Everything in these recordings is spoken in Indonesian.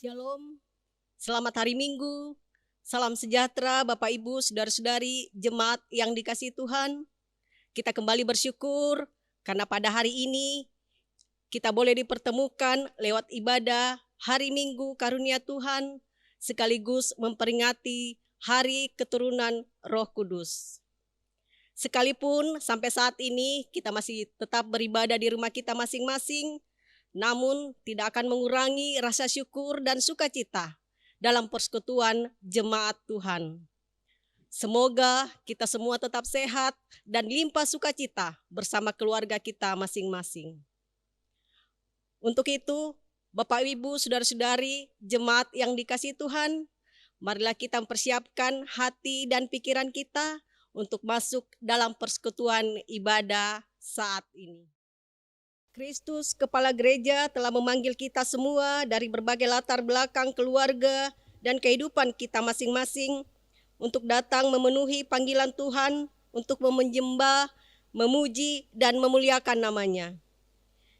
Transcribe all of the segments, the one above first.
Shalom, selamat hari Minggu, salam sejahtera Bapak Ibu, Saudara-saudari, jemaat yang dikasihi Tuhan. Kita kembali bersyukur karena pada hari ini kita boleh dipertemukan lewat ibadah hari Minggu karunia Tuhan, sekaligus memperingati hari keturunan Roh Kudus. Sekalipun sampai saat ini kita masih tetap beribadah di rumah kita masing-masing, namun tidak akan mengurangi rasa syukur dan sukacita dalam persekutuan jemaat Tuhan. Semoga kita semua tetap sehat dan limpah sukacita bersama keluarga kita masing-masing. Untuk itu, Bapak Ibu, Saudara-saudari, jemaat yang dikasihi Tuhan, marilah kita mempersiapkan hati dan pikiran kita untuk masuk dalam persekutuan ibadah saat ini. Kristus, Kepala Gereja, telah memanggil kita semua dari berbagai latar belakang keluarga dan kehidupan kita masing-masing untuk datang memenuhi panggilan Tuhan untuk menyembah, memuji, dan memuliakan nama-Nya.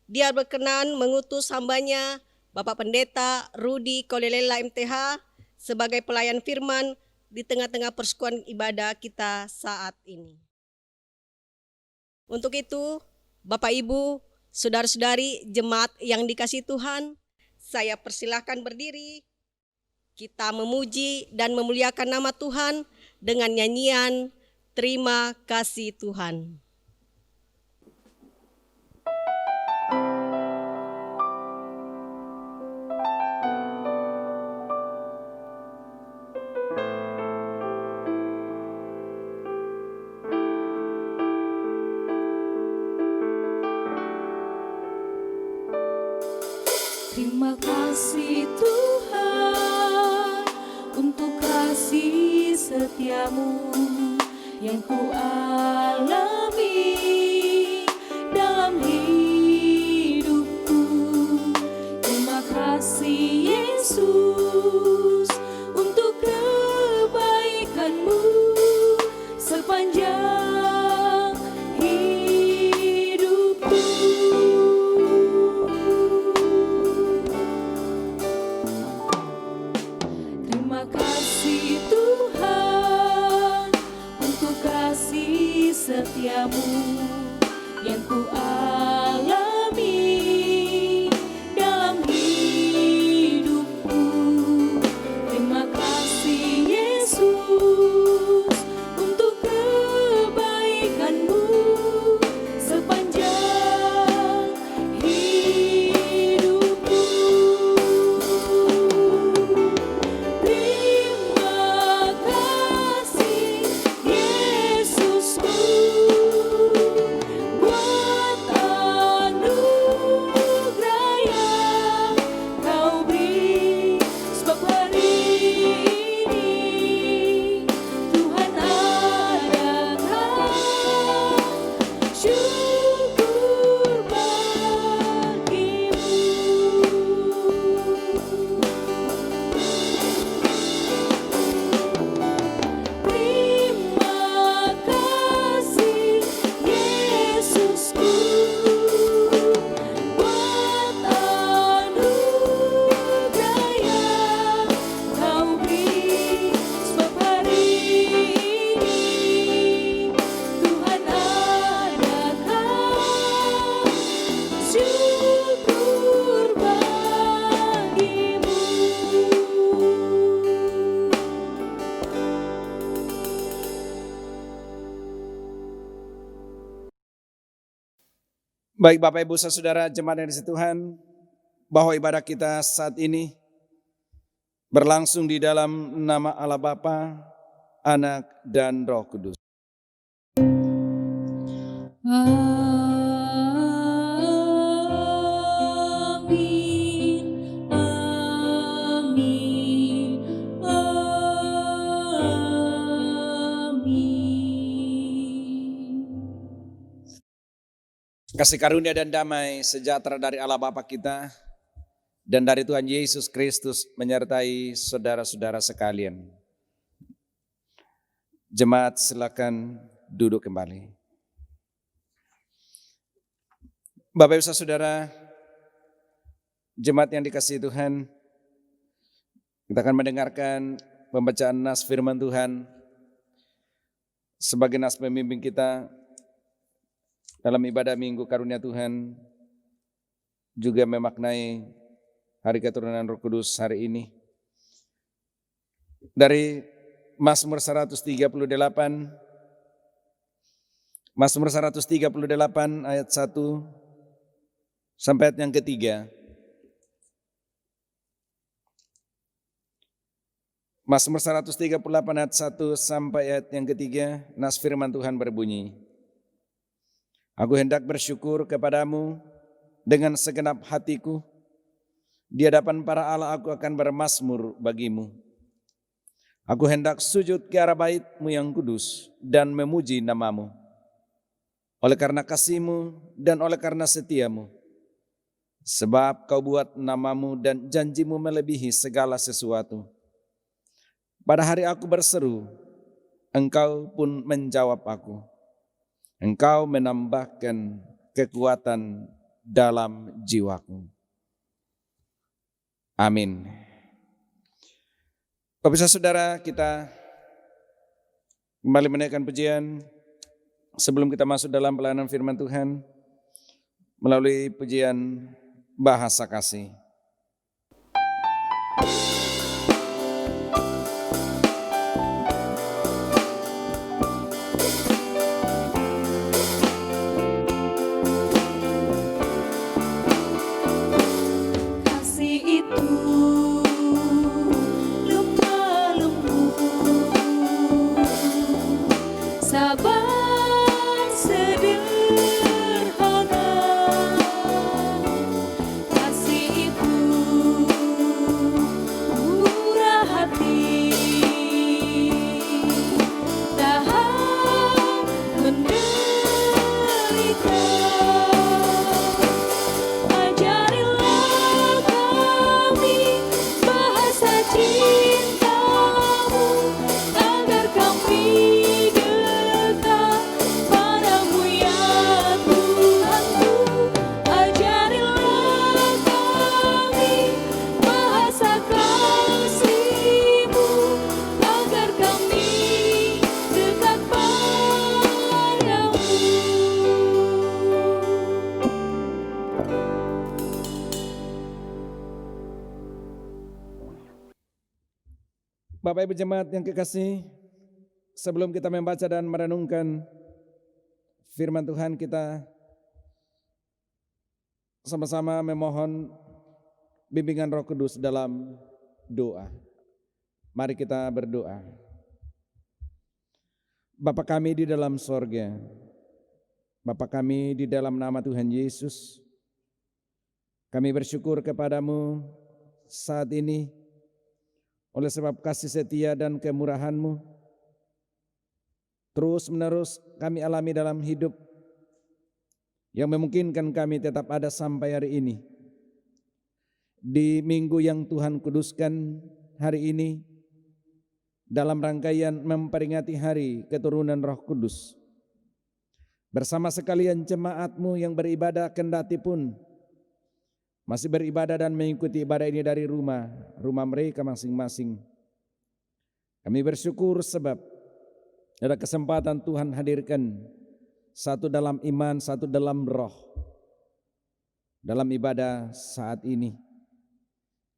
Dia berkenan mengutus hamba-Nya, Bapak Pendeta Rudi Kolelela MTH, sebagai pelayan firman di tengah-tengah persekutuan ibadah kita saat ini. Untuk itu, Bapak Ibu, Saudara-saudari jemaat yang dikasihi Tuhan, saya persilahkan berdiri. Kita memuji dan memuliakan nama Tuhan dengan nyanyian Terima Kasih Tuhan. Terima kasih Tuhan untuk kasih setiamu yang ku alami dalam hidupku. Terima kasih Yesus untuk kebaikanmu sepanjang setiamu yang ku alami dalam hidupku. Terima kasih Yesus untuk kebaikanmu sepanjang hidupku. Terima kasih Yesusku buat anugerah yang kau beri, sebab hari ini Tuhan adakan syukur bagimu. Terima kasih Yesusku buat anugerah yang kau beri, sebab hari ini Tuhan adakan syukur bagimu. Baik Bapak Ibu Saudara jemaat yang dikasihi Tuhan, bahwa ibadah kita saat ini berlangsung di dalam nama Allah Bapa, Anak dan Roh Kudus. Amin, amin, amin. Kasih karunia dan damai sejahtera dari Allah Bapa kita dan dari Tuhan Yesus Kristus menyertai saudara-saudara sekalian. Jemaat silakan duduk kembali. Bapak Ibu Saudara, jemaat yang dikasihi Tuhan, Kita akan mendengarkan pembacaan nas firman Tuhan sebagai nas pembimbing kita dalam ibadah Minggu Karunia Tuhan, juga memaknai hari keturunan Roh Kudus hari ini. Dari Mazmur 138, Mazmur 138 ayat 1 sampai ayat yang ketiga. Mazmur 138 ayat 1 sampai ayat yang ketiga, nas firman Tuhan berbunyi, Aku hendak bersyukur kepadamu dengan segenap hatiku, di hadapan para Allah aku akan bermazmur bagimu. Aku hendak sujud ke arah bait-Mu yang kudus dan memuji namamu. Oleh karena kasih-Mu dan oleh karena setia-Mu, sebab Kau buat namamu dan janji-Mu melebihi segala sesuatu. Pada hari aku berseru, Engkau pun menjawab aku. Engkau menambahkan kekuatan dalam jiwaku. Amin. Bapak saudara, kita kembali menaikkan pujian sebelum kita masuk dalam pelayanan firman Tuhan melalui pujian bahasa kasih. Bapak Ibu Jemaat yang kekasih, sebelum kita membaca dan merenungkan firman Tuhan, kita sama-sama memohon bimbingan Roh Kudus dalam doa. Mari kita berdoa. Bapa kami di dalam sorga, Bapa kami di dalam nama Tuhan Yesus, kami bersyukur kepadamu saat ini, oleh sebab kasih setia dan kemurahan-Mu, terus menerus kami alami dalam hidup yang memungkinkan kami tetap ada sampai hari ini. Di minggu yang Tuhan kuduskan hari ini, dalam rangkaian memperingati hari keturunan Roh Kudus, bersama sekalian jemaat-Mu yang beribadah kendati pun masih beribadah dan mengikuti ibadah ini dari rumah mereka masing-masing. Kami bersyukur sebab ada kesempatan Tuhan hadirkan satu dalam iman, satu dalam roh, dalam ibadah saat ini.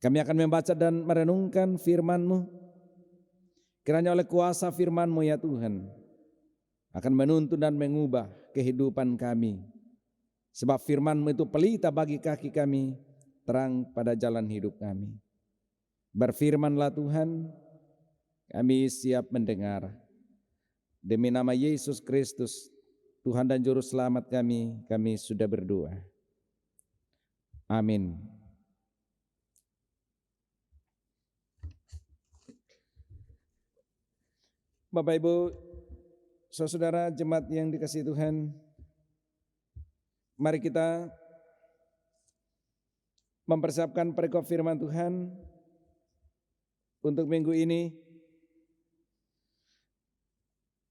Kami akan membaca dan merenungkan firman-Mu. Kiranya oleh kuasa firman-Mu ya Tuhan, akan menuntun dan mengubah kehidupan kami. Sebab firman-Mu itu pelita bagi kaki kami, terang pada jalan hidup kami. Berfirmanlah Tuhan, kami siap mendengar. Demi nama Yesus Kristus, Tuhan dan Juru Selamat kami sudah berdoa. Amin. Bapak Ibu, saudara jemaat yang dikasihi Tuhan, mari kita mempersiapkan perikop firman Tuhan untuk minggu ini.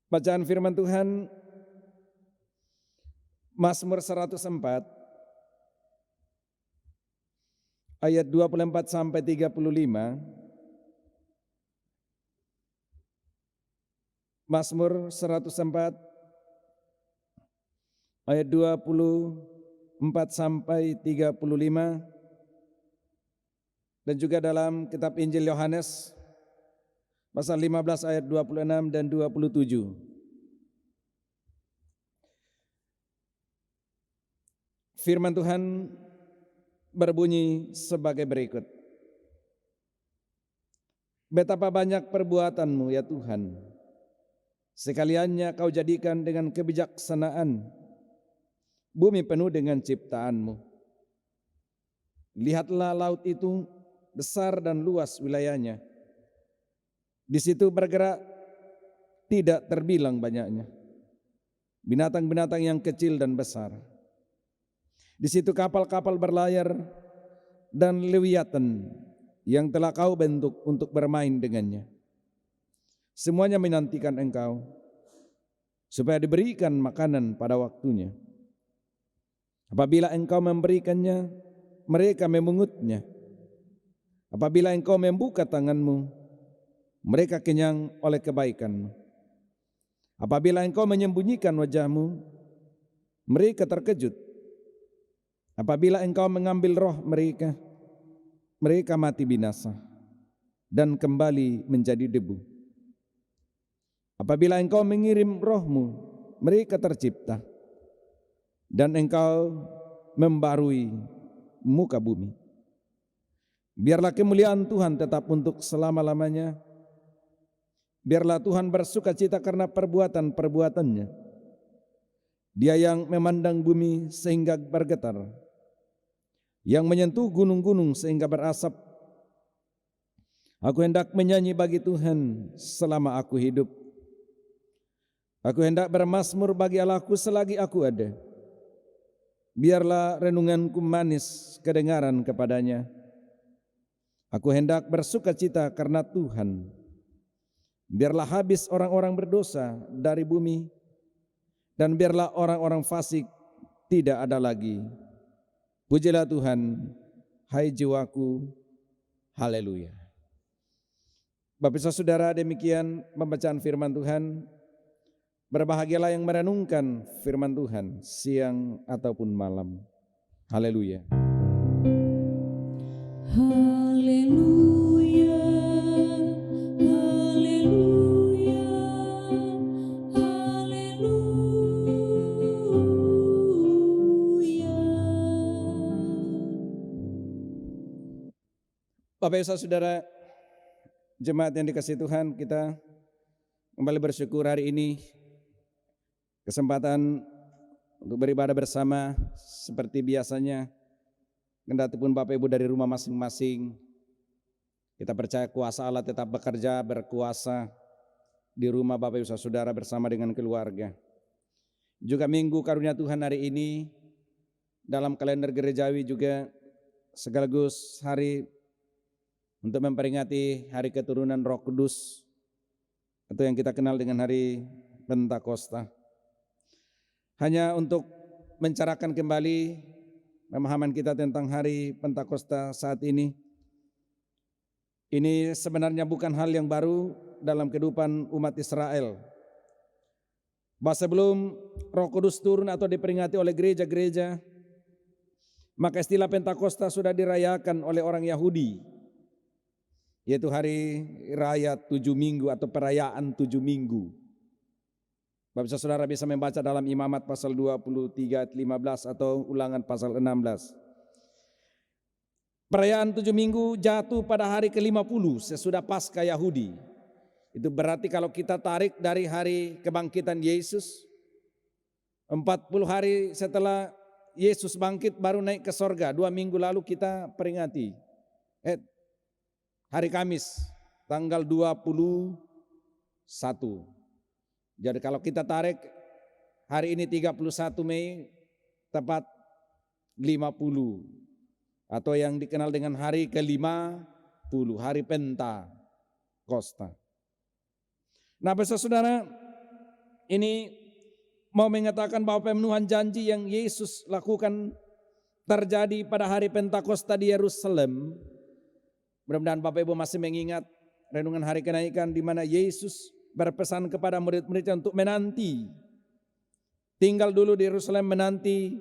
Bacaan firman Tuhan Mazmur 104 ayat 24 sampai 35 Mazmur 104 ayat 24 sampai 35, dan juga dalam kitab Injil Yohanes pasal 15 ayat 26 dan 27. Firman Tuhan berbunyi sebagai berikut. Betapa banyak perbuatanmu ya Tuhan, sekaliannya kau jadikan dengan kebijaksanaan, bumi penuh dengan ciptaanmu. Lihatlah laut itu besar dan luas wilayahnya. Di situ bergerak tidak terbilang banyaknya binatang-binatang yang kecil dan besar. Di situ kapal-kapal berlayar dan lewiatan yang telah kau bentuk untuk bermain dengannya. Semuanya menantikan engkau supaya diberikan makanan pada waktunya. Apabila engkau memberikannya, mereka memungutnya. Apabila engkau membuka tanganmu, mereka kenyang oleh kebaikanmu. Apabila engkau menyembunyikan wajahmu, mereka terkejut. Apabila engkau mengambil roh mereka, mereka mati binasa dan kembali menjadi debu. Apabila engkau mengirim rohmu, mereka tercipta, dan engkau membarui muka bumi. Biarlah kemuliaan Tuhan tetap untuk selama-lamanya. Biarlah Tuhan bersuka cita karena perbuatan-perbuatannya. Dia yang memandang bumi sehingga bergetar, yang menyentuh gunung-gunung sehingga berasap. Aku hendak menyanyi bagi Tuhan selama aku hidup. Aku hendak bermazmur bagi Allahku selagi aku ada. Biarlah renunganku manis kedengaran kepadanya. Aku hendak bersuka cita karena Tuhan. Biarlah habis orang-orang berdosa dari bumi, dan biarlah orang-orang fasik tidak ada lagi. Pujilah Tuhan, hai jiwaku, haleluya. Bapak saudara, demikian pembacaan firman Tuhan. Berbahagialah yang merenungkan firman Tuhan siang ataupun malam. Haleluya. Haleluya, haleluya, haleluya. Bapak Ibu saudara, jemaat yang dikasihi Tuhan, kita kembali bersyukur hari ini kesempatan untuk beribadah bersama seperti biasanya. Kendati pun Bapak Ibu dari rumah masing-masing, kita percaya kuasa Allah tetap bekerja, berkuasa di rumah Bapak Ibu saudara bersama dengan keluarga. Juga minggu karunia Tuhan hari ini dalam kalender gerejawi juga sekaligus hari untuk memperingati hari keturunan Roh Kudus, atau yang kita kenal dengan hari Pentakosta. Hanya untuk mencerahkan kembali pemahaman kita tentang hari Pentakosta saat ini. Ini sebenarnya bukan hal yang baru dalam kehidupan umat Israel. Bahwa sebelum Roh Kudus turun atau diperingati oleh gereja-gereja, maka istilah Pentakosta sudah dirayakan oleh orang Yahudi, yaitu hari raya 7 minggu atau perayaan 7 minggu. Bapak saudara bisa membaca dalam Imamat pasal 23 ayat 15 atau Ulangan pasal 16. Perayaan 7 minggu jatuh pada hari ke-50 sesudah Paskah Yahudi. Itu berarti kalau kita tarik dari hari kebangkitan Yesus, 40 hari setelah Yesus bangkit baru naik ke sorga. 2 minggu lalu kita peringati hari Kamis tanggal 21. Jadi kalau kita tarik hari ini 31 Mei tepat 50 atau yang dikenal dengan hari ke-50, hari Pentakosta. Nah, saudara, ini mau mengatakan bahwa pemenuhan janji yang Yesus lakukan terjadi pada hari Pentakosta di Yerusalem. Mudah-mudahan Bapak Ibu masih mengingat renungan hari kenaikan di mana Yesus berpesan kepada murid-muridnya untuk menanti, tinggal dulu di Yerusalem menanti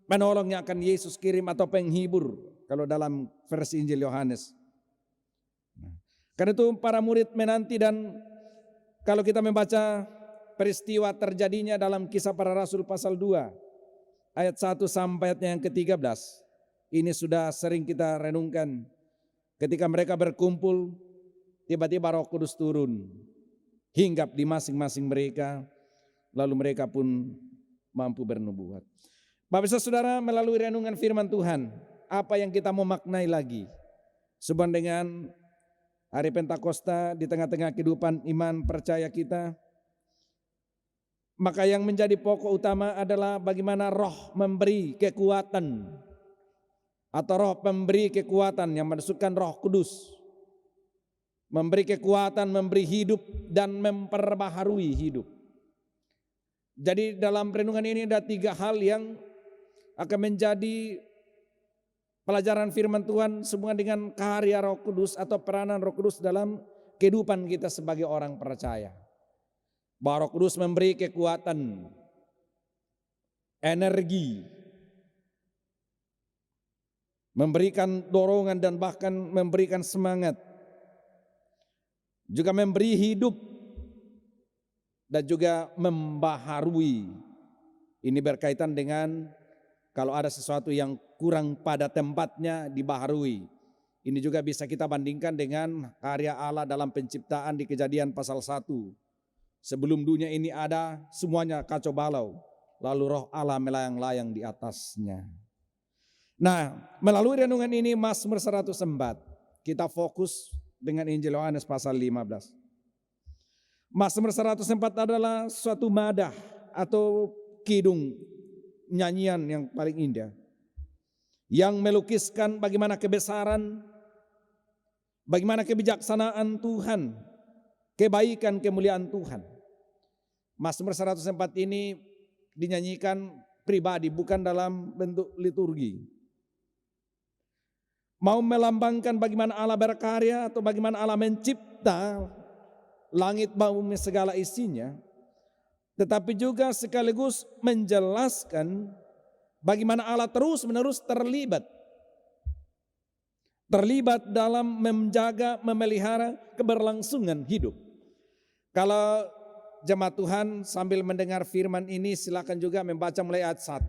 penolong yang akan Yesus kirim atau penghibur kalau dalam versi Injil Yohanes. Karena itu para murid menanti, dan kalau kita membaca peristiwa terjadinya dalam Kisah Para Rasul pasal 2 ayat 1 sampai ayat yang ke-13, ini sudah sering kita renungkan. Ketika mereka berkumpul, tiba-tiba Roh Kudus turun, hinggap di masing-masing mereka, lalu mereka pun mampu bernubuat. Bapak Saudara, melalui renungan firman Tuhan, apa yang kita mau maknai lagi? Sebuah dengan hari Pentakosta di tengah-tengah kehidupan iman percaya kita, maka yang menjadi pokok utama adalah bagaimana Roh memberi kekuatan, atau Roh memberi kekuatan yang maksudkan Roh Kudus, memberi kekuatan, memberi hidup dan memperbaharui hidup. Jadi dalam renungan ini ada 3 hal yang akan menjadi pelajaran firman Tuhan semua dengan karya Roh Kudus atau peranan Roh Kudus dalam kehidupan kita sebagai orang percaya. Bahwa Roh Kudus memberi kekuatan, energi, memberikan dorongan dan bahkan memberikan semangat, juga memberi hidup dan juga membaharui. Ini berkaitan dengan kalau ada sesuatu yang kurang pada tempatnya dibaharui. Ini juga bisa kita bandingkan dengan karya Allah dalam penciptaan di Kejadian pasal 1. Sebelum dunia ini ada, semuanya kacau balau, lalu Roh Allah melayang-layang di atasnya. Nah, melalui renungan ini Mazmur 104, kita fokus dengan Injil Yohanes pasal 15. Mazmur 104 adalah suatu madah atau kidung, nyanyian yang paling indah, yang melukiskan bagaimana kebesaran, bagaimana kebijaksanaan Tuhan, kebaikan, kemuliaan Tuhan. Mazmur 104 ini dinyanyikan pribadi, bukan dalam bentuk liturgi. Mau melambangkan bagaimana Allah berkarya atau bagaimana Allah mencipta langit bumi segala isinya, tetapi juga sekaligus menjelaskan bagaimana Allah terus-menerus terlibat dalam menjaga, memelihara keberlangsungan hidup. Kalau jemaat Tuhan sambil mendengar firman ini, silakan juga membaca mulai ayat 1.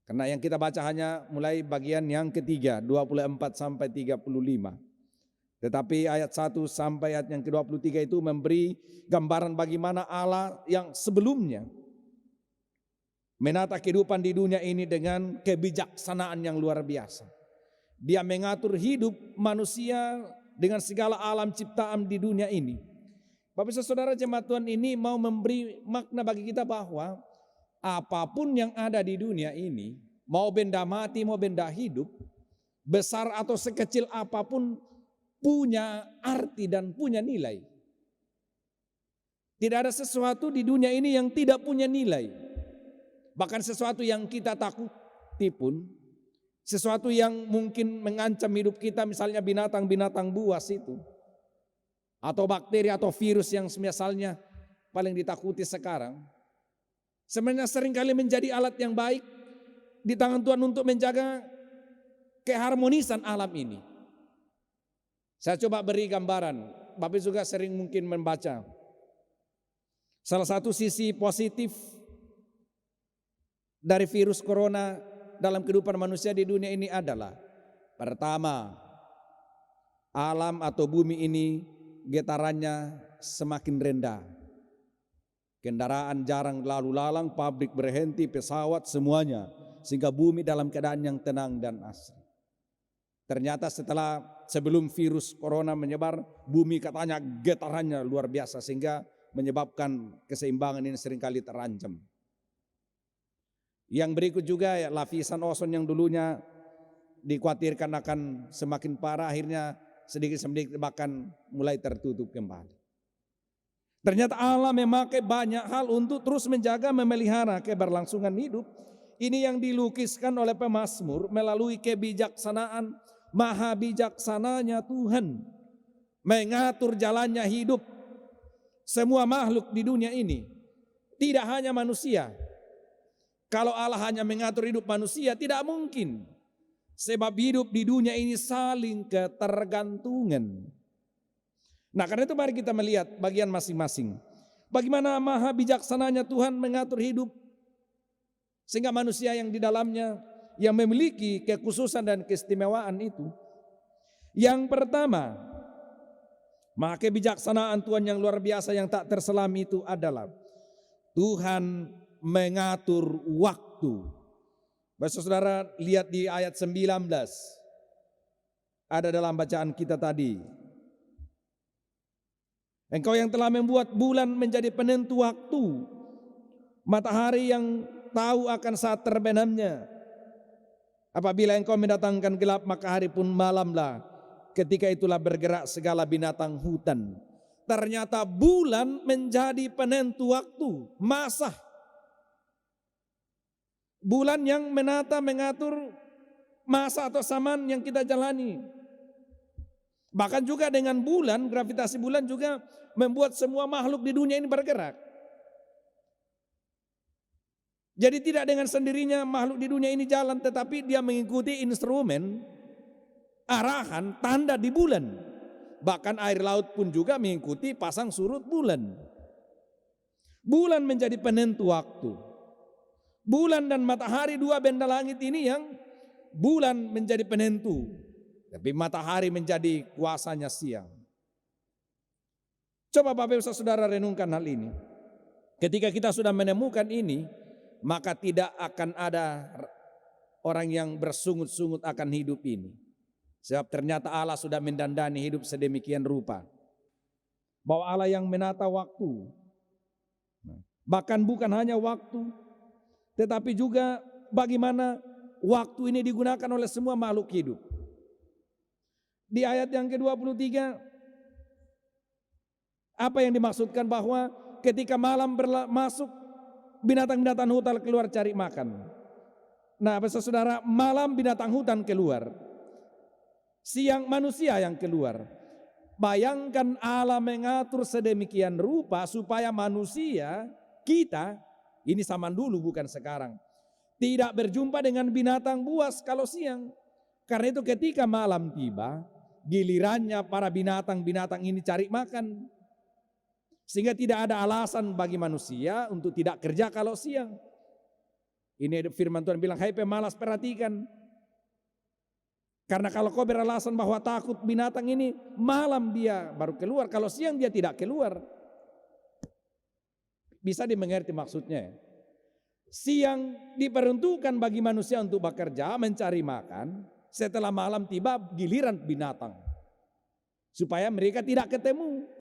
Karena yang kita baca hanya mulai bagian yang ketiga, 24 sampai 35. Tetapi ayat 1 sampai ayat yang ke-23 itu memberi gambaran bagaimana Allah yang sebelumnya menata kehidupan di dunia ini dengan kebijaksanaan yang luar biasa. Dia mengatur hidup manusia dengan segala alam ciptaan di dunia ini. Bapak Saudara jemaat Tuhan, ini mau memberi makna bagi kita bahwa apapun yang ada di dunia ini, mau benda mati, mau benda hidup, besar atau sekecil apapun, punya arti dan punya nilai. Tidak ada sesuatu di dunia ini yang tidak punya nilai. Bahkan sesuatu yang kita takuti pun, sesuatu yang mungkin mengancam hidup kita, misalnya binatang-binatang buas itu, atau bakteri atau virus yang misalnya paling ditakuti sekarang, sebenarnya seringkali menjadi alat yang baik di tangan Tuhan untuk menjaga keharmonisan alam ini. Saya coba beri gambaran, Bapak juga sering mungkin membaca. Salah satu sisi positif dari virus corona dalam kehidupan manusia di dunia ini adalah, pertama, alam atau bumi ini getarannya semakin rendah. Kendaraan jarang lalu lalang, pabrik berhenti, pesawat semuanya, sehingga bumi dalam keadaan yang tenang dan asri. Ternyata sebelum virus corona menyebar, bumi katanya getarannya luar biasa sehingga menyebabkan keseimbangan ini seringkali terancam. Yang berikut juga ya, lapisan ozon yang dulunya dikhawatirkan akan semakin parah, akhirnya sedikit-sedikit bahkan mulai tertutup kembali. Ternyata Allah memakai banyak hal untuk terus menjaga, memelihara keberlangsungan hidup. Ini yang dilukiskan oleh pemazmur melalui kebijaksanaan, maha bijaksananya Tuhan mengatur jalannya hidup semua makhluk di dunia ini, tidak hanya manusia. Kalau Allah hanya mengatur hidup manusia, tidak mungkin. Sebab hidup di dunia ini saling ketergantungan. Nah, karena itu mari kita melihat bagian masing-masing. Bagaimana maha bijaksananya Tuhan mengatur hidup, sehingga manusia yang di dalamnya yang memiliki kekhususan dan keistimewaan itu. Yang pertama, maha kebijaksanaan Tuhan yang luar biasa yang tak terselam itu adalah Tuhan mengatur waktu. Saudara lihat di ayat 19. Ada dalam bacaan kita tadi. Engkau yang telah membuat bulan menjadi penentu waktu, matahari yang tahu akan saat terbenamnya. Apabila engkau mendatangkan gelap, maka hari pun malamlah. Ketika itulah bergerak segala binatang hutan. Ternyata bulan menjadi penentu waktu, masa. Bulan yang mengatur masa atau zaman yang kita jalani. Bahkan juga dengan bulan, gravitasi bulan juga membuat semua makhluk di dunia ini bergerak. Jadi tidak dengan sendirinya makhluk di dunia ini jalan, tetapi dia mengikuti instrumen, arahan, tanda di bulan. Bahkan air laut pun juga mengikuti pasang surut bulan. Bulan menjadi penentu waktu. Bulan dan matahari, dua benda langit ini yang bulan menjadi penentu, tapi matahari menjadi kuasanya siang. Coba Bapak Ibu Saudara renungkan hal ini. Ketika kita sudah menemukan ini, maka tidak akan ada orang yang bersungut-sungut akan hidup ini. Sebab ternyata Allah sudah mendandani hidup sedemikian rupa. Bahwa Allah yang menata waktu. Bahkan bukan hanya waktu, tetapi juga bagaimana waktu ini digunakan oleh semua makhluk hidup. Di ayat yang ke-23, apa yang dimaksudkan bahwa ketika malam masuk, binatang-binatang hutan keluar cari makan. Nah, saudara, malam binatang hutan keluar, siang manusia yang keluar. Bayangkan Allah mengatur sedemikian rupa supaya manusia, kita, ini zaman dulu bukan sekarang, tidak berjumpa dengan binatang buas kalau siang. Karena itu ketika malam tiba, gilirannya para binatang-binatang ini cari makan. Sehingga tidak ada alasan bagi manusia untuk tidak kerja kalau siang. Ini firman Tuhan bilang, hai pemalas perhatikan. Karena kalau kau beralasan bahwa takut binatang ini, malam dia baru keluar, kalau siang dia tidak keluar. Bisa dimengerti maksudnya. Siang diperuntukkan bagi manusia untuk bekerja, mencari makan. Setelah malam tiba giliran binatang. Supaya mereka tidak ketemu.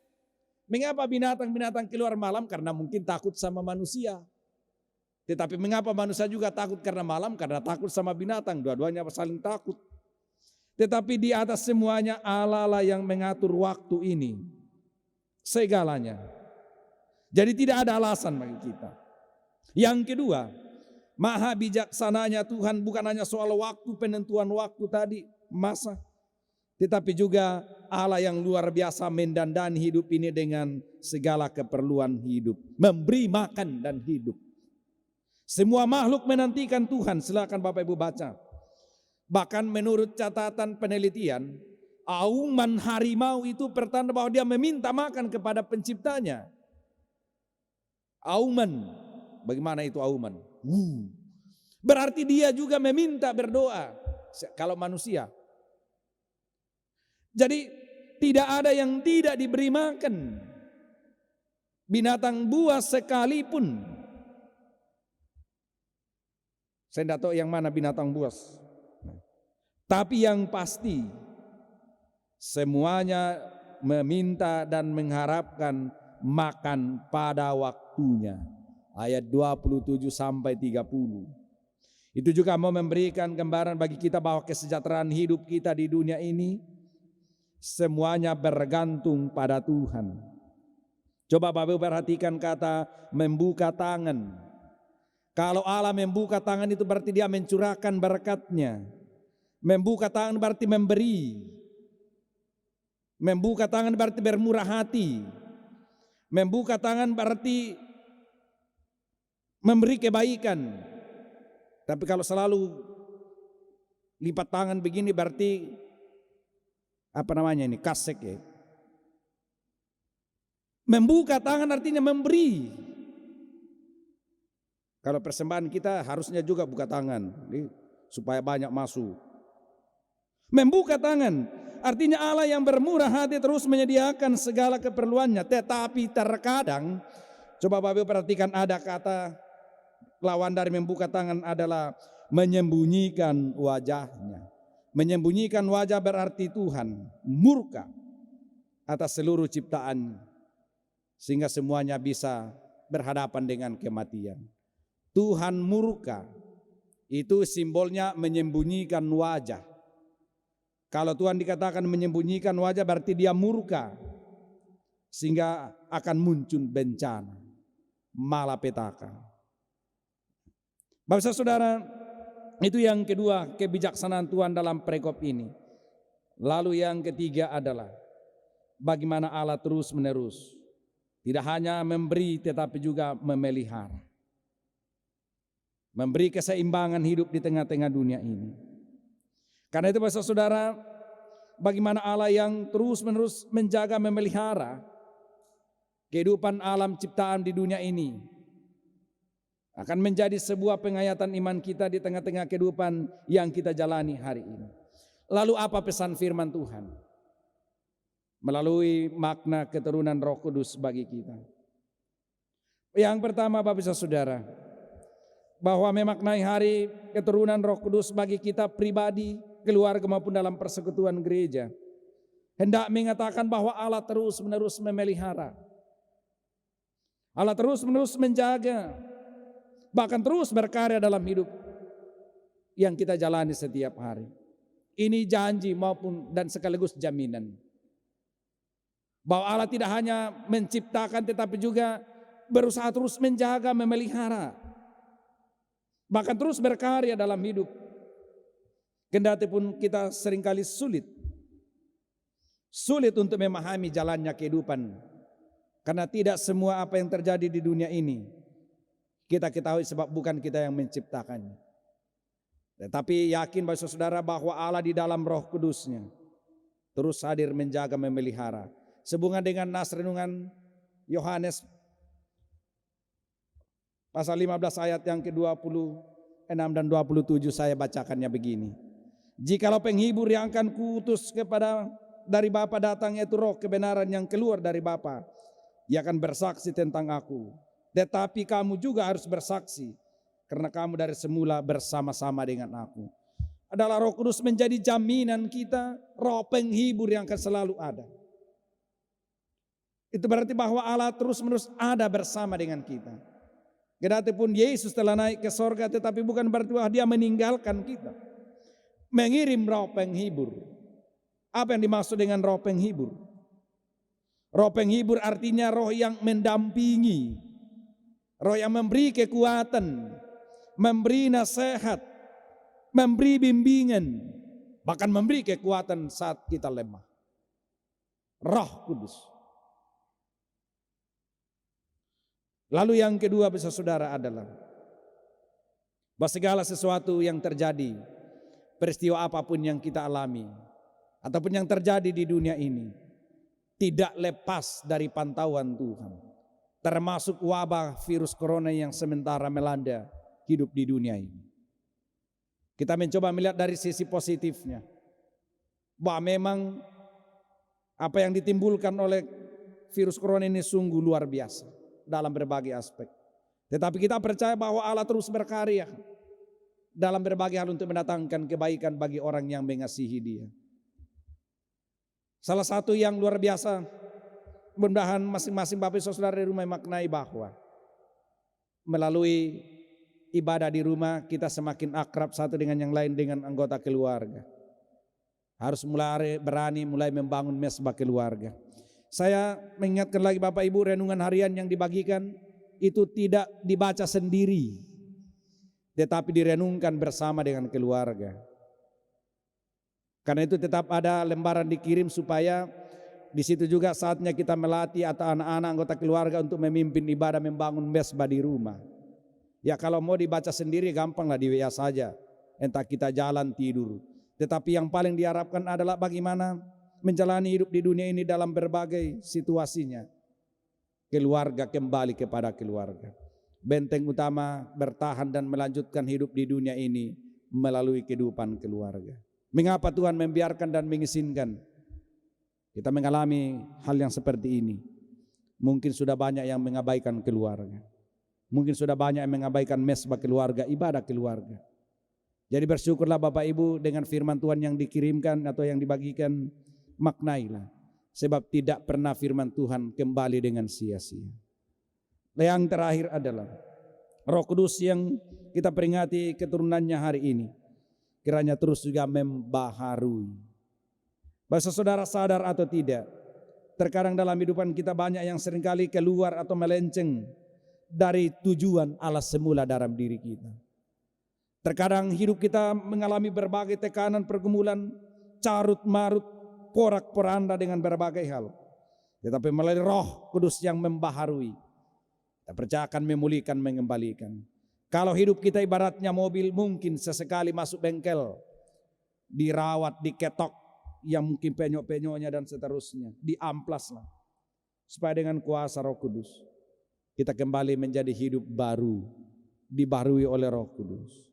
Mengapa binatang-binatang keluar malam? Karena mungkin takut sama manusia. Tetapi mengapa manusia juga takut karena malam? Karena takut sama binatang. Dua-duanya saling takut. Tetapi di atas semuanya Allah lah yang mengatur waktu ini. Segalanya. Jadi tidak ada alasan bagi kita. Yang kedua, maha bijaksananya Tuhan bukan hanya soal waktu, penentuan waktu tadi, masa. Tetapi juga Allah yang luar biasa mendandani hidup ini dengan segala keperluan hidup. Memberi makan dan hidup. Semua makhluk menantikan Tuhan. Silakan Bapak Ibu baca. Bahkan menurut catatan penelitian, auman harimau itu pertanda bahwa dia meminta makan kepada penciptanya. Auman, bagaimana itu auman? Berarti dia juga meminta berdoa. Kalau manusia. Jadi tidak ada yang tidak diberi makan. Binatang buas sekalipun. Saya tidak tahu yang mana binatang buas. Tapi yang pasti semuanya meminta dan mengharapkan makan pada waktunya. Ayat 27 sampai 30. Itu juga mau memberikan gambaran bagi kita bahwa kesejahteraan hidup kita di dunia ini semuanya bergantung pada Tuhan. Coba Bapak perhatikan kata membuka tangan. Kalau Allah membuka tangan itu berarti dia mencurahkan berkatnya. Membuka tangan berarti memberi. Membuka tangan berarti bermurah hati. Membuka tangan berarti memberi kebaikan. Tapi kalau selalu lipat tangan begini berarti kasek ya. Membuka tangan artinya memberi. Kalau persembahan kita harusnya juga buka tangan supaya banyak masuk. Membuka tangan artinya Allah yang bermurah hati terus menyediakan segala keperluannya. Tetapi terkadang, coba Bapak Ibu perhatikan, ada kata lawan dari membuka tangan adalah menyembunyikan wajahnya. Menyembunyikan wajah berarti Tuhan murka atas seluruh ciptaan, sehingga semuanya bisa berhadapan dengan kematian. Tuhan murka itu simbolnya menyembunyikan wajah. Kalau Tuhan dikatakan menyembunyikan wajah berarti dia murka, sehingga akan muncul bencana, malapetaka. Bapak saudara, itu yang kedua, kebijaksanaan Tuhan dalam perikop ini. Lalu yang ketiga adalah bagaimana Allah terus menerus tidak hanya memberi tetapi juga memelihara. Memberi keseimbangan hidup di tengah-tengah dunia ini. Karena itu Bapak saudara, bagaimana Allah yang terus menerus menjaga memelihara kehidupan alam ciptaan di dunia ini akan menjadi sebuah penghayatan iman kita di tengah-tengah kehidupan yang kita jalani hari ini. Lalu apa pesan firman Tuhan melalui makna keturunan Roh Kudus bagi kita? Yang pertama Bapak saudara, bahwa memaknai hari keturunan Roh Kudus bagi kita pribadi, keluarga maupun dalam persekutuan gereja, hendak mengatakan bahwa Allah terus menerus memelihara, Allah terus menerus menjaga, bahkan terus berkarya dalam hidup yang kita jalani setiap hari. Ini janji maupun dan sekaligus jaminan bahwa Allah tidak hanya menciptakan tetapi juga berusaha terus menjaga, memelihara, bahkan terus berkarya dalam hidup. Kendati pun kita seringkali sulit untuk memahami jalannya kehidupan, karena tidak semua apa yang terjadi di dunia ini kita ketahui sebab bukan kita yang menciptakannya. Tetapi yakin Bapak saudara bahwa Allah di dalam Roh Kudusnya terus hadir menjaga, memelihara. Sehubungan dengan nas renungan Yohanes pasal 15 ayat yang ke-26 dan 27, saya bacakannya begini. Jikalau penghibur yang akan kuutus dari Bapa datang, yaitu Roh kebenaran yang keluar dari Bapa, ia akan bersaksi tentang aku. Tetapi kamu juga harus bersaksi, karena kamu dari semula bersama-sama dengan aku. Adalah Roh Kudus menjadi jaminan kita, roh penghibur yang akan selalu ada. Itu berarti bahwa Allah terus menerus ada bersama dengan kita. Kendati pun Yesus telah naik ke sorga, tetapi bukan berarti bahwa dia meninggalkan kita. Mengirim roh penghibur. Apa yang dimaksud dengan roh penghibur? Roh penghibur artinya roh yang mendampingi, roh yang memberi kekuatan, memberi nasihat, memberi bimbingan, bahkan memberi kekuatan saat kita lemah. Roh Kudus. Lalu yang kedua bisa saudara adalah bahwa segala sesuatu yang terjadi, peristiwa apapun yang kita alami ataupun yang terjadi di dunia ini tidak lepas dari pantauan Tuhan, termasuk wabah virus corona yang sementara melanda hidup di dunia ini. Kita mencoba melihat dari sisi positifnya, bahwa memang apa yang ditimbulkan oleh virus corona ini sungguh luar biasa dalam berbagai aspek. Tetapi kita percaya bahwa Allah terus berkarya dalam berbagai hal untuk mendatangkan kebaikan bagi orang yang mengasihi Dia. Salah satu yang luar biasa, mudah-mudahan masing-masing Bapak Saudara di rumah maknai bahwa melalui ibadah di rumah kita semakin akrab satu dengan yang lain, dengan anggota keluarga. Harus mulai berani membangun mesbah keluarga. Saya mengingatkan lagi Bapak Ibu, renungan harian yang dibagikan itu tidak dibaca sendiri, tetapi direnungkan bersama dengan keluarga. Karena itu tetap ada lembaran dikirim supaya Di situ juga saatnya kita melatih atau anak-anak anggota keluarga untuk memimpin ibadah membangun mesbah di rumah. Ya kalau mau dibaca sendiri gampanglah di WA saja. Entah kita jalan tidur. Tetapi yang paling diharapkan adalah bagaimana menjalani hidup di dunia ini dalam berbagai situasinya. Keluarga, kembali kepada keluarga. Benteng utama bertahan dan melanjutkan hidup di dunia ini melalui kehidupan keluarga. Mengapa Tuhan membiarkan dan mengizinkan kita mengalami hal yang seperti ini? Mungkin sudah banyak yang mengabaikan keluarga. Mungkin sudah banyak yang mengabaikan mesbah keluarga, ibadah keluarga. Jadi bersyukurlah Bapak Ibu dengan firman Tuhan yang dikirimkan atau yang dibagikan, maknailah. Sebab tidak pernah firman Tuhan kembali dengan sia-sia. Yang terakhir adalah Roh Kudus yang kita peringati keturunannya hari ini, kiranya terus juga membaharui. Bahasa saudara sadar atau tidak, terkadang dalam kehidupan kita banyak yang seringkali keluar atau melenceng dari tujuan Allah semula dalam diri kita. Terkadang hidup kita mengalami berbagai tekanan, pergumulan, carut marut, porak poranda dengan berbagai hal. Tetapi melalui Roh Kudus yang membaharui, kita percaya akan memulihkan, mengembalikan. Kalau hidup kita ibaratnya mobil, mungkin sesekali masuk bengkel, dirawat, diketok, yang mungkin penyok-penyoknya dan seterusnya, diamplaslah. Supaya dengan kuasa Roh Kudus, kita kembali menjadi hidup baru, dibaharui oleh Roh Kudus.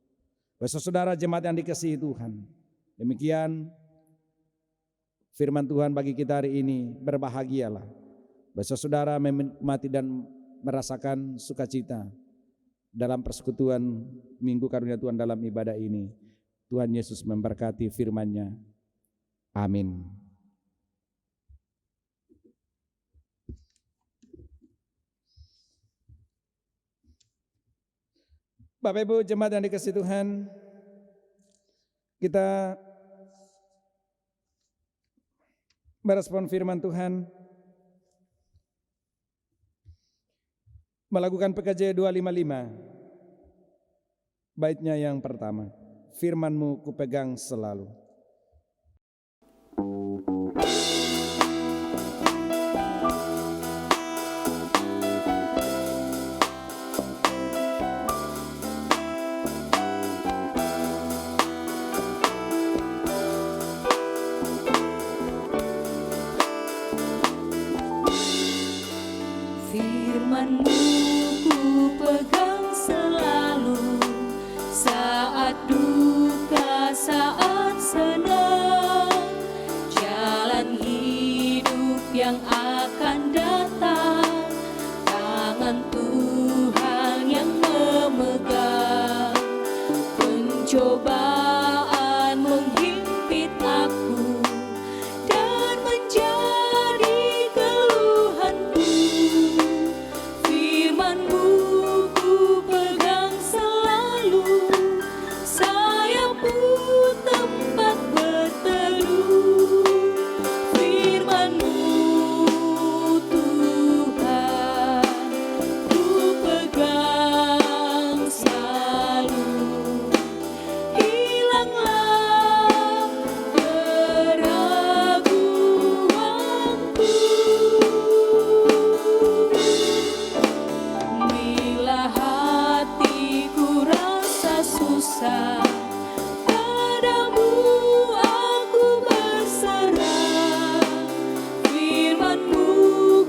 Saudara jemaat yang dikasihi Tuhan, demikian firman Tuhan bagi kita hari ini. Berbahagialah saudara menikmati dan merasakan sukacita dalam persekutuan Minggu Karunia Tuhan dalam ibadah ini. Tuhan Yesus memberkati firman-Nya. Amin. Bapak Ibu jemaat yang dikasihi Tuhan, kita merespon firman Tuhan melakukan PKJ 255. Baitnya yang pertama, firman-Mu kupegang selalu. Firman-Mu ku pegang selalu, saat duka, saat senang, jalan hidup yang akan datang, tangan Tuhan yang memegang. Pencobaan menghimpit aku dan menjadi keluhanku. Firman-Mu ku pegang selalu, sayapku tempat berteduh. Firman-Mu Tuhan ku pegang selalu. Hilanglah keraguanku bila hatiku rasa susah, padamu aku berserah. Firman-Mu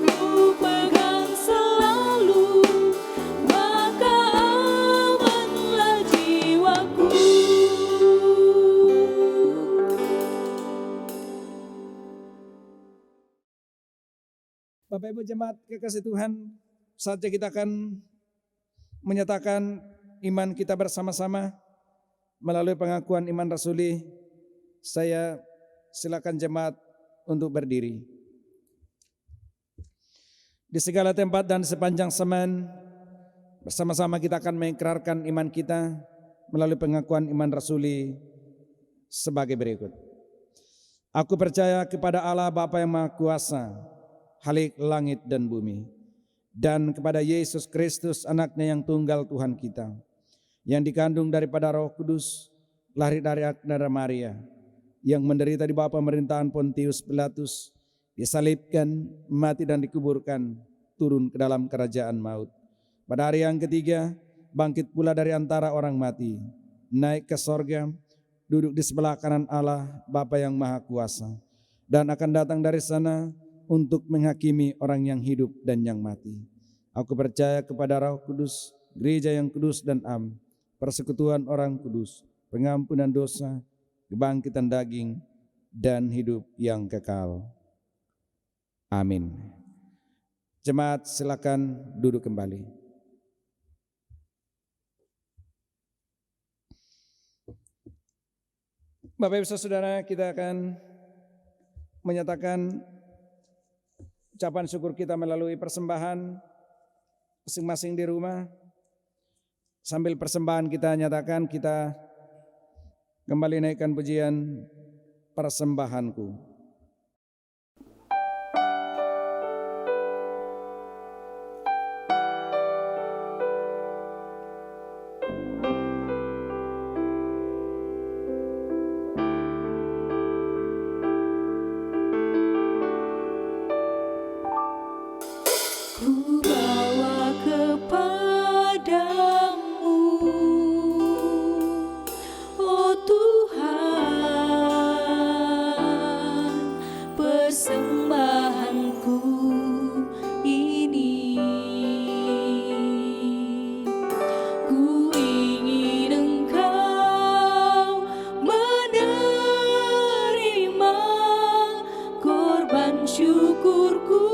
ku pegang selalu, maka amanlah jiwaku. Bapak Ibu jemaat kekasih Tuhan, saatnya kita akan menyatakan iman kita bersama-sama melalui pengakuan iman rasuli. Saya silakan jemaat untuk berdiri. Di segala tempat dan sepanjang zaman, bersama-sama kita akan mengikrarkan iman kita melalui pengakuan iman rasuli sebagai berikut. Aku percaya kepada Allah Bapa yang Maha Kuasa, Khalik langit dan bumi, dan kepada Yesus Kristus anaknya yang tunggal Tuhan kita, yang dikandung daripada Roh Kudus, lahir dari Agna Maria, yang menderita di bawah pemerintahan Pontius Pilatus, disalibkan, mati dan dikuburkan, turun ke dalam kerajaan maut. Pada hari yang ketiga, bangkit pula dari antara orang mati, naik ke sorga, duduk di sebelah kanan Allah Bapa yang Maha Kuasa, dan akan datang dari sana untuk menghakimi orang yang hidup dan yang mati. Aku percaya kepada Roh Kudus, gereja yang kudus dan am, persekutuan orang kudus, pengampunan dosa, kebangkitan daging, dan hidup yang kekal. Amin. Jemaat silakan duduk kembali. Bapak Ibu Saudara, kita akan menyatakan ucapan syukur kita melalui persembahan masing-masing di rumah. Sambil persembahan kita nyatakan, kita kembali naikkan pujian persembahanku. Ku bawa kepadamu, oh Tuhan, persembahanku ini. Ku ingin Engkau menerima korban syukurku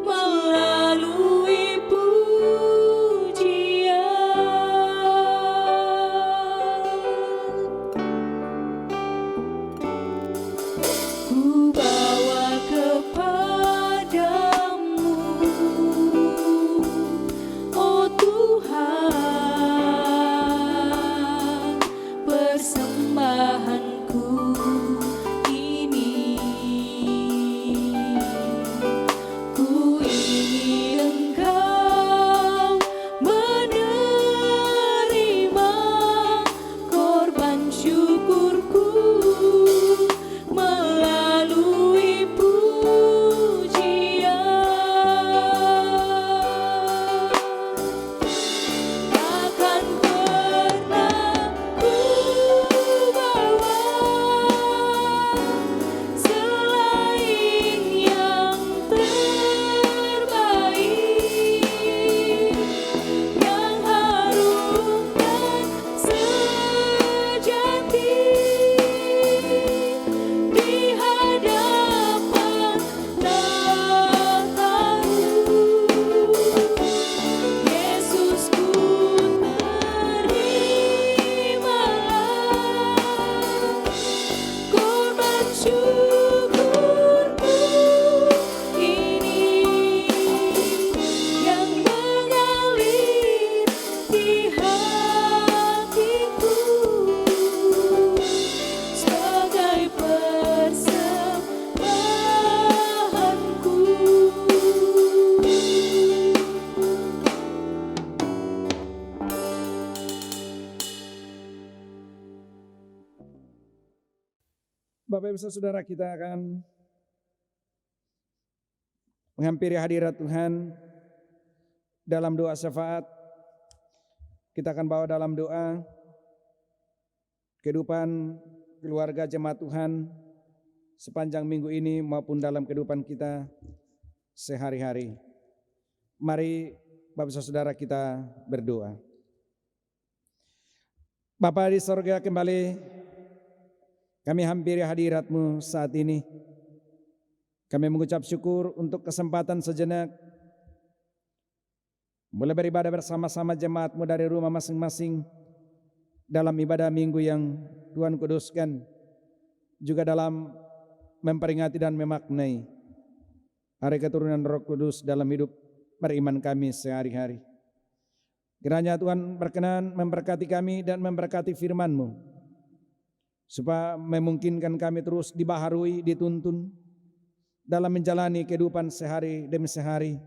melalui pujian. Ku bawa kepadamu, oh Tuhan, persembahanku ini. Ku ingin Engkau menerima korban syukurku melalui pujian. Takkan pernah ku bawa selain yang terbaik, yang harum dan sejati di hadapan tahtamu. Yesusku, terimalah korban syukurku ini, yang mengalir di hatiku sebagai persembahanku. Bapak Ibu Saudara, kita akan menghampiri hadirat Tuhan dalam doa syafaat. Kita akan bawa dalam doa kehidupan keluarga jemaat Tuhan sepanjang minggu ini maupun dalam kehidupan kita sehari-hari. Mari Bapak Saudara kita berdoa. Bapa di sorga, kembali kami hampiri hadirat-Mu saat ini. Kami mengucap syukur untuk kesempatan sejenak boleh beribadah bersama-sama jemaat-Mu dari rumah masing-masing dalam ibadah minggu yang Tuhan kuduskan, juga dalam memperingati dan memaknai hari keturunan Roh Kudus dalam hidup beriman kami sehari-hari. Kiranya Tuhan berkenan memberkati kami dan memberkati firman-Mu, supaya memungkinkan kami terus dibaharui, dituntun dalam menjalani kehidupan sehari demi sehari,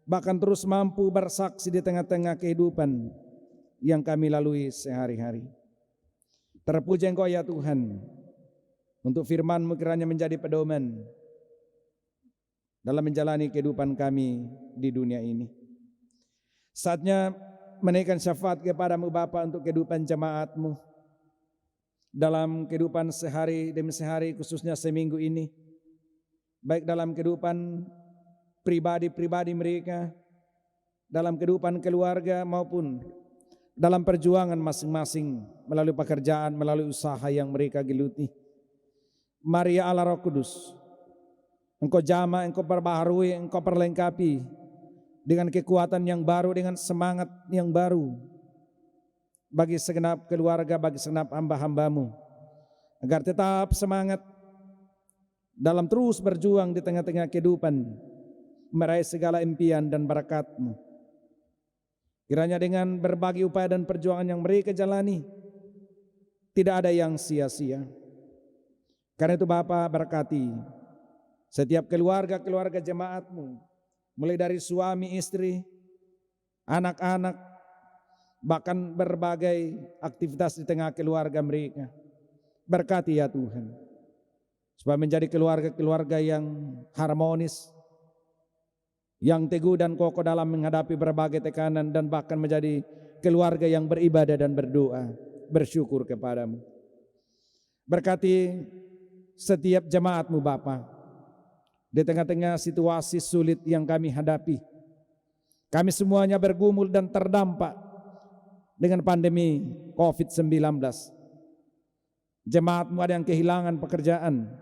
bahkan terus mampu bersaksi di tengah-tengah kehidupan yang kami lalui sehari-hari. Terpuji Engkau ya Tuhan, untuk firman-Mu kiranya menjadi pedoman dalam menjalani kehidupan kami di dunia ini. Saatnya menaikkan syafaat kepadamu Bapa untuk kehidupan jemaatmu dalam kehidupan sehari demi sehari, khususnya seminggu ini, baik dalam kehidupan pribadi-pribadi mereka, dalam kehidupan keluarga maupun dalam perjuangan masing-masing melalui pekerjaan, melalui usaha yang mereka geluti. Mari ya Allah Roh Kudus, Engkau jamah, Engkau perbaharui, Engkau perlengkapi dengan kekuatan yang baru, dengan semangat yang baru bagi segenap keluarga, bagi segenap hamba-hambamu, agar tetap semangat dalam terus berjuang di tengah-tengah kehidupan, meraih segala impian dan berkat-Mu. Kiranya dengan berbagai upaya dan perjuangan yang mereka jalani, tidak ada yang sia-sia. Karena itu Bapa, berkati setiap keluarga-keluarga jemaat-Mu, mulai dari suami, istri, anak-anak, bahkan berbagai aktivitas di tengah keluarga mereka. Berkati ya Tuhan, supaya menjadi keluarga-keluarga yang harmonis, yang teguh dan kokoh dalam menghadapi berbagai tekanan, dan bahkan menjadi keluarga yang beribadah dan berdoa, bersyukur kepadamu. Berkati setiap jemaat-Mu Bapa, di tengah-tengah situasi sulit yang kami hadapi. Kami semuanya bergumul dan terdampak dengan pandemi COVID-19. Jemaat-Mu ada yang kehilangan pekerjaan,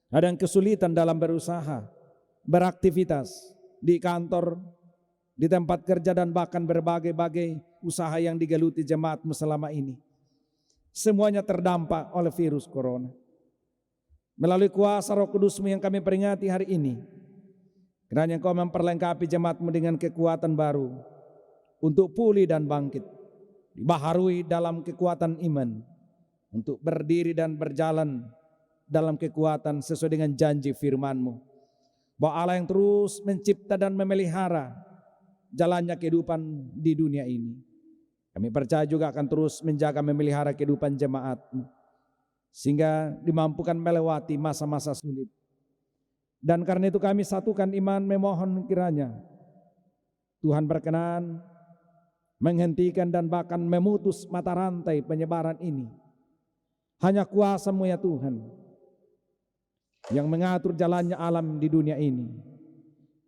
ada yang kesulitan dalam berusaha, beraktivitas di kantor, di tempat kerja, dan bahkan berbagai-bagai usaha yang digeluti jemaat-Mu selama ini. Semuanya terdampak oleh virus corona. Melalui kuasa Roh Kudus-Mu yang kami peringati hari ini, kiranya Engkau memperlengkapi jemaat-Mu dengan kekuatan baru untuk pulih dan bangkit, dibaharui dalam kekuatan iman, untuk berdiri dan berjalan dalam kekuatan sesuai dengan janji firman-Mu, bahwa Allah yang terus mencipta dan memelihara jalannya kehidupan di dunia ini. Kami percaya juga akan terus menjaga memelihara kehidupan jemaat-Mu, sehingga dimampukan melewati masa-masa sulit. Dan karena itu kami satukan iman memohon kiranya Tuhan berkenan menghentikan dan bahkan memutus mata rantai penyebaran ini. Hanya kuasa-Mu ya Tuhan yang mengatur jalannya alam di dunia ini,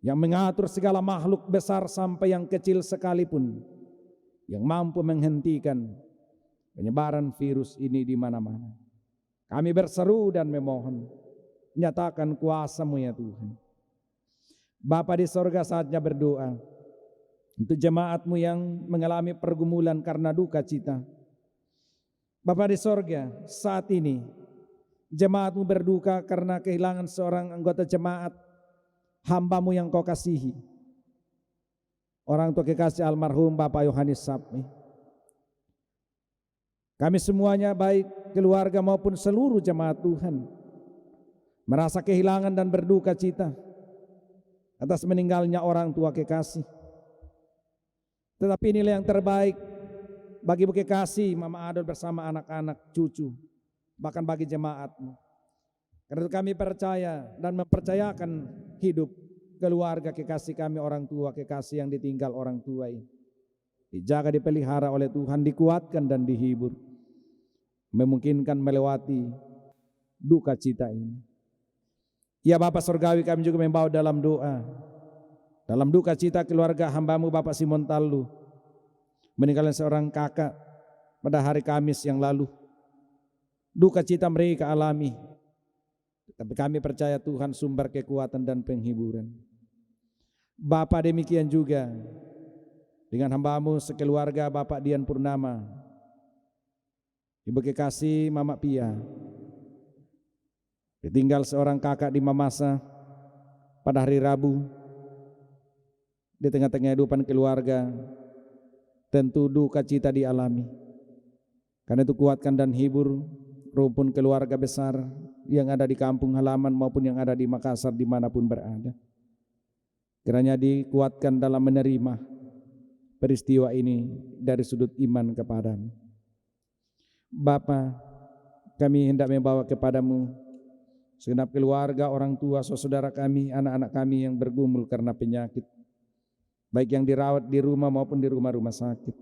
yang mengatur segala makhluk besar sampai yang kecil sekalipun, yang mampu menghentikan penyebaran virus ini di mana-mana. Kami berseru dan memohon, nyatakan kuasa-Mu ya Tuhan. Bapa di sorga, saatnya berdoa untuk jemaat-Mu yang mengalami pergumulan karena duka cita. Bapa di sorga, saat ini jemaat-Mu berduka karena kehilangan seorang anggota jemaat, hamba-Mu yang Kau kasihi, orang tua kekasih almarhum Bapak Yohanes Sapmi. Kami semuanya, baik keluarga maupun seluruh jemaat Tuhan, merasa kehilangan dan berduka cita atas meninggalnya orang tua kekasih. Tetapi inilah yang terbaik bagi Ibu Kekasih, Mama Adol bersama anak-anak, cucu, bahkan bagi jemaat-Mu. Karena itu kami percaya dan mempercayakan hidup keluarga kekasih kami, orang tua kekasih yang ditinggal orang tua ini, dijaga, dipelihara oleh Tuhan, dikuatkan dan dihibur, memungkinkan melewati duka cita ini. Ya Bapak Surgawi, kami juga membawa dalam doa, dalam duka cita keluarga hamba-Mu Bapak Simon Talu, meninggalnya seorang kakak pada hari Kamis yang lalu. Duka cita mereka alami, tapi kami percaya Tuhan sumber kekuatan dan penghiburan. Bapak, demikian juga dengan hamba-Mu sekeluarga, Bapak Dian Purnama, Ibu Kekasih Mama Pia, ditinggal seorang kakak di Mamasa pada hari Rabu. Di tengah-tengah kehidupan keluarga, tentu duka cita dialami. Karena itu kuatkan dan hibur rumpun keluarga besar yang ada di kampung halaman maupun yang ada di Makassar, dimanapun berada. Kiranya dikuatkan dalam menerima peristiwa ini dari sudut iman kepadamu. Bapa, kami hendak membawa kepadamu segenap keluarga, orang tua, saudara kami, anak-anak kami yang bergumul karena penyakit, baik yang dirawat di rumah maupun di rumah-rumah sakit.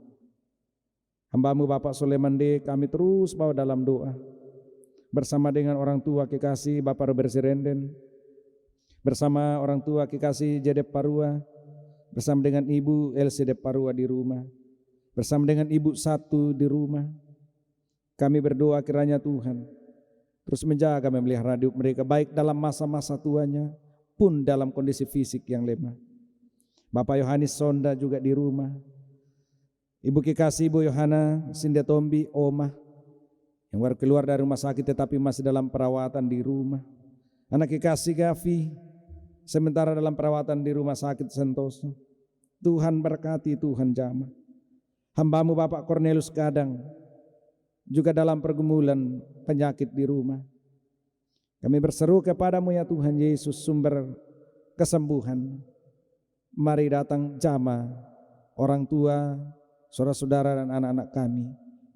Hamba-Mu Bapak Soleman D, kami terus bawa dalam doa bersama dengan orang tua kekasih Bapak Robert Sirenden, bersama orang tua kekasih Jedep Parua, bersama dengan Ibu Elsie Dep Parua di rumah, bersama dengan Ibu Satu di rumah. Kami berdoa kiranya Tuhan terus menjaga memelihara hidup mereka baik dalam masa-masa tuanya pun dalam kondisi fisik yang lemah. Bapak Yohanes Sonda juga di rumah, Ibu kekasih Ibu Yohana Sindetombi Oma yang baru keluar dari rumah sakit tetapi masih dalam perawatan di rumah. Anak kekasih Gavi sementara dalam perawatan di rumah sakit Sentosa. Tuhan berkati, Tuhan jamah. Hamba-Mu Bapak Cornelius Kadang juga dalam pergumulan penyakit di rumah. Kami berseru kepada-Mu ya Tuhan Yesus, sumber kesembuhan. Mari datang jamah orang tua, saudara-saudara dan anak-anak kami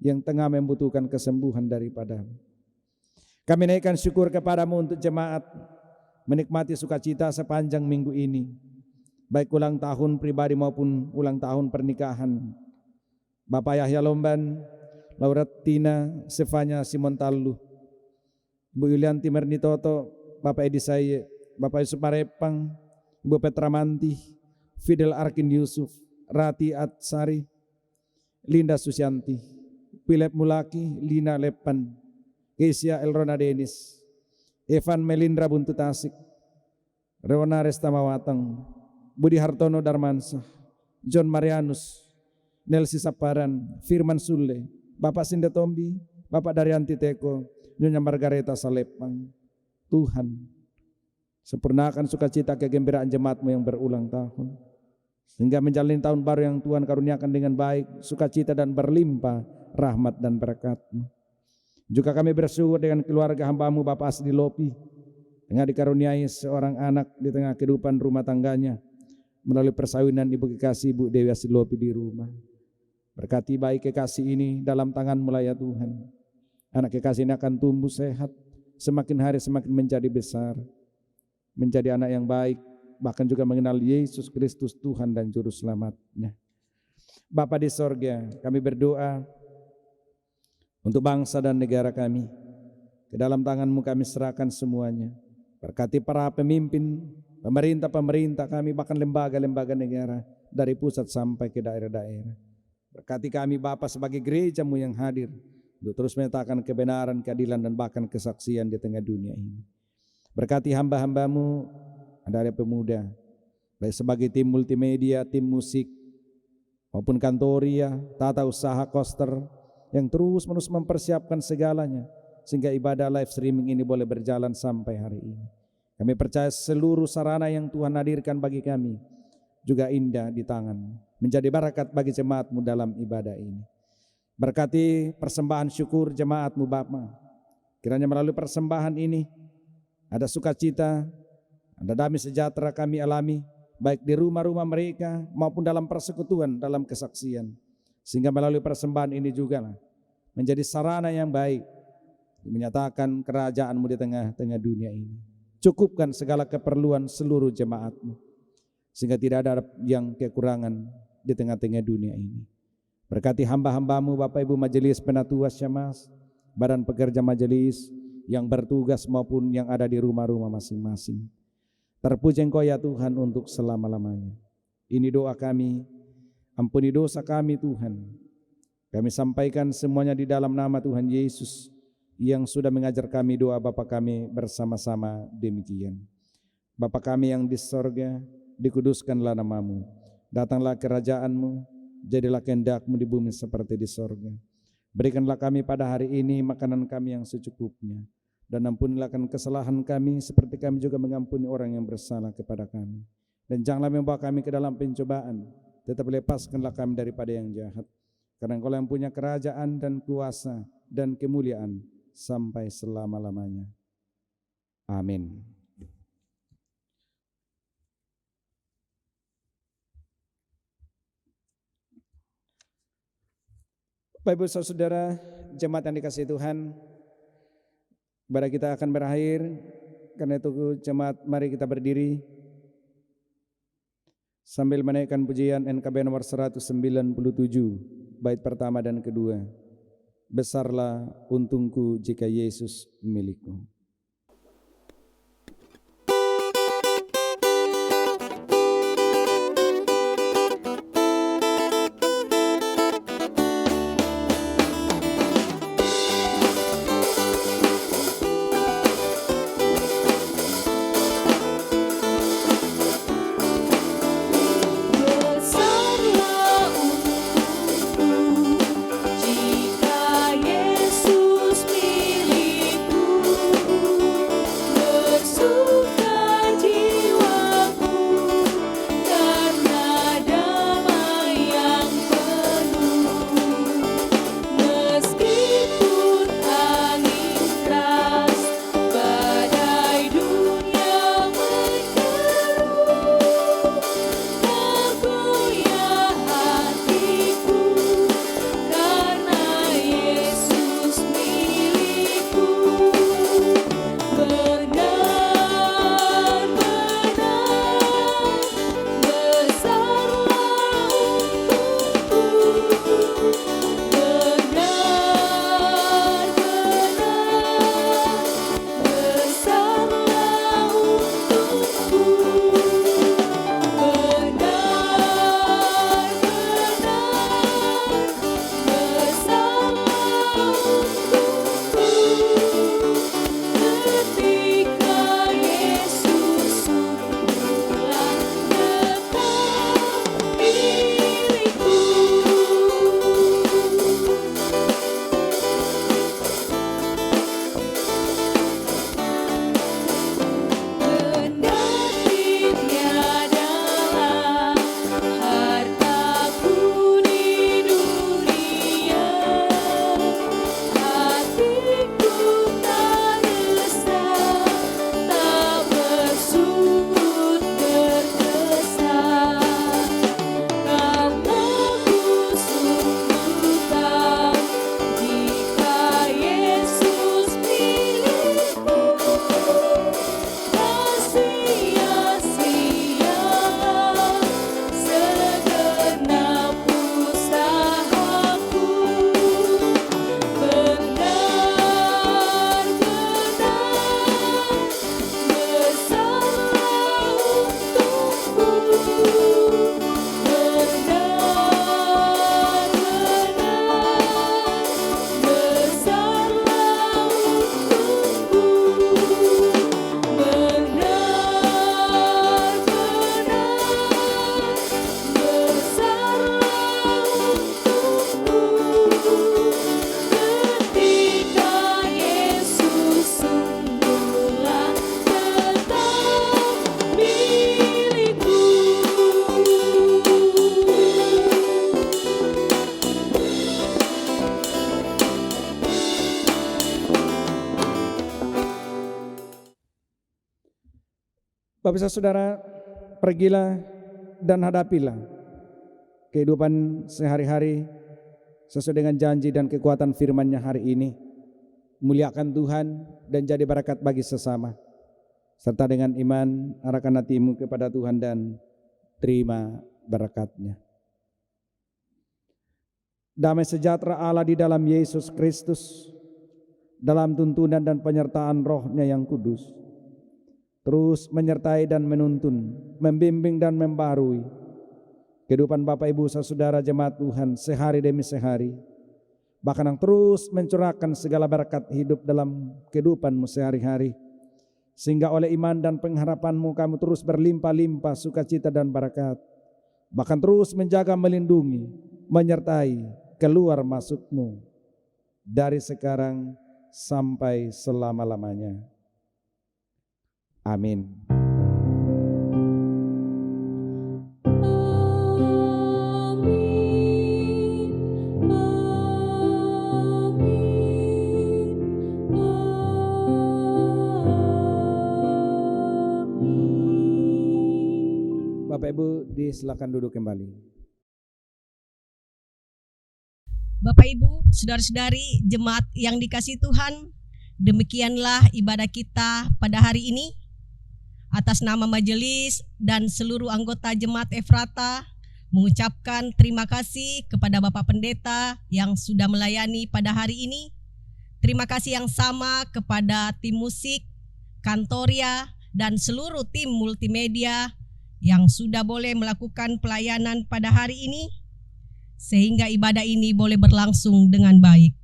yang tengah membutuhkan kesembuhan daripada-Mu. Kami naikkan syukur kepada-Mu untuk jemaat menikmati sukacita sepanjang minggu ini, baik ulang tahun pribadi maupun ulang tahun pernikahan Bapak Yahya Lomban, Lauratina Sefanya Simon Tallu, Bu Yulianti Mernitoto, Bapak Edi Saye, Bapak Yusuf Marepang, Ibu Petra Manti, Fidel Arkin Yusuf, Rati Atsari, Linda Susianti, Philip Mulaki, Lina Lepan, Kesia Elrona Denis, Evan Melindra Buntu Tasik, Rewana Restamawatang, Budi Hartono Darmansah, John Marianus, Nelsi Saparan, Firman Sule, Bapak Sindetombi, Bapak Daryanti Teko, Nyonya Margareta Salepang. Tuhan, sempurnakan sukacita kegembiraan jemaat-Mu yang berulang tahun, sehingga menjalani tahun baru yang Tuhan karuniakan dengan baik, sukacita dan berlimpah rahmat dan berkat-Mu. Juga kami bersyukur dengan keluarga hamba-Mu Bapak Asdi Lopi, tengah dikaruniai seorang anak di tengah kehidupan rumah tangganya melalui persawinan Ibu kekasih Ibu Dewi Asdi Lopi di rumah. Berkati baik kekasih ini dalam tangan-Mu ya Tuhan. Anak kekasih ini akan tumbuh sehat, semakin hari semakin menjadi besar, menjadi anak yang baik, bahkan juga mengenal Yesus Kristus Tuhan dan Juru Selamatnya. Bapa di sorga, kami berdoa untuk bangsa dan negara kami. Ke dalam tangan-Mu kami serahkan semuanya. Berkati para pemimpin, pemerintah-pemerintah kami, bahkan lembaga-lembaga negara dari pusat sampai ke daerah-daerah. Berkati kami Bapa sebagai gereja-Mu yang hadir untuk terus menyatakan kebenaran, keadilan dan bahkan kesaksian di tengah dunia ini. Berkati hamba-hamba-Mu, ada pemuda, baik sebagai tim multimedia, tim musik, maupun kantoria, tata usaha koster, yang terus-menerus mempersiapkan segalanya, sehingga ibadah live streaming ini boleh berjalan sampai hari ini. Kami percaya seluruh sarana yang Tuhan hadirkan bagi kami, juga indah di tangan, menjadi barakat bagi jemaat-Mu dalam ibadah ini. Berkati persembahan syukur jemaat-Mu Bapa, kiranya melalui persembahan ini, ada sukacita, ada damai sejahtera kami alami, baik di rumah-rumah mereka maupun dalam persekutuan, dalam kesaksian. Sehingga melalui persembahan ini juga menjadi sarana yang baik menyatakan kerajaan-Mu di tengah-tengah dunia ini. Cukupkan segala keperluan seluruh jemaat-Mu, sehingga tidak ada yang kekurangan di tengah-tengah dunia ini. Berkati hamba-hamba-Mu Bapak Ibu Majelis Penatua Syamas, badan pekerja majelis yang bertugas maupun yang ada di rumah-rumah masing-masing. Terpuji Engkau ya Tuhan untuk selama-lamanya. Ini doa kami, ampuni dosa kami Tuhan. Kami sampaikan semuanya di dalam nama Tuhan Yesus yang sudah mengajar kami doa Bapa kami bersama-sama demikian. Bapa kami yang di sorga, dikuduskanlah nama-Mu. Datanglah kerajaan-Mu, jadilah kehendak-Mu di bumi seperti di sorga. Berikanlah kami pada hari ini makanan kami yang secukupnya, dan ampunilah kesalahan kami seperti kami juga mengampuni orang yang bersalah kepada kami. Dan janganlah membawa kami ke dalam pencobaan, tetapi lepaskanlah kami daripada yang jahat. Karena Engkau yang punya kerajaan dan kuasa dan kemuliaan sampai selama-lamanya. Amin. Bapak Ibu Saudara, jemaat yang dikasihi Tuhan, ibadah kita akan berakhir Karena itu jemaat, mari kita berdiri sambil menaikkan pujian NKB nomor 197, bait pertama dan kedua. Besarlah untungku jika Yesus milikku. Besarlah untungku jika Yesus milikku. Bapak Ibu Saudara, pergilah dan hadapilah kehidupan sehari-hari sesuai dengan janji dan kekuatan firman-Nya hari ini. Muliakan Tuhan dan jadi berkat bagi sesama, serta dengan iman arahkan hatimu kepada Tuhan dan terima berkat-Nya. Damai sejahtera Allah di dalam Yesus Kristus, dalam tuntunan dan penyertaan Roh-Nya yang kudus, terus menyertai dan menuntun, membimbing dan membarui kehidupan Bapak Ibu Saudara jemaat Tuhan sehari demi sehari, bahkan yang terus mencurahkan segala berkat hidup dalam kehidupanmu sehari-hari, sehingga oleh iman dan pengharapanmu kamu terus berlimpah-limpah sukacita dan berkat, bahkan terus menjaga, melindungi, menyertai keluar masukmu dari sekarang sampai selama-lamanya. Amin. Bapak Ibu disilakan duduk kembali. Bapak Ibu, saudara-saudari, jemaat yang dikasihi Tuhan, Demikianlah ibadah kita pada hari ini. Atas nama majelis dan seluruh anggota Jemaat Efrata, mengucapkan terima kasih kepada Bapak Pendeta yang sudah melayani pada hari ini. Terima kasih yang sama kepada tim musik, Kantoria, dan seluruh tim multimedia yang sudah boleh melakukan pelayanan pada hari ini, sehingga ibadah ini boleh berlangsung dengan baik.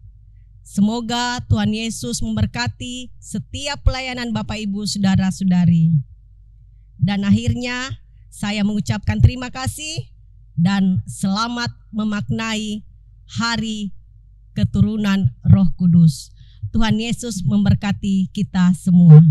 Semoga Tuhan Yesus memberkati setiap pelayanan Bapak Ibu Saudara-saudari. Dan akhirnya saya mengucapkan terima kasih dan selamat memaknai hari keturunan Roh Kudus. Tuhan Yesus memberkati kita semua.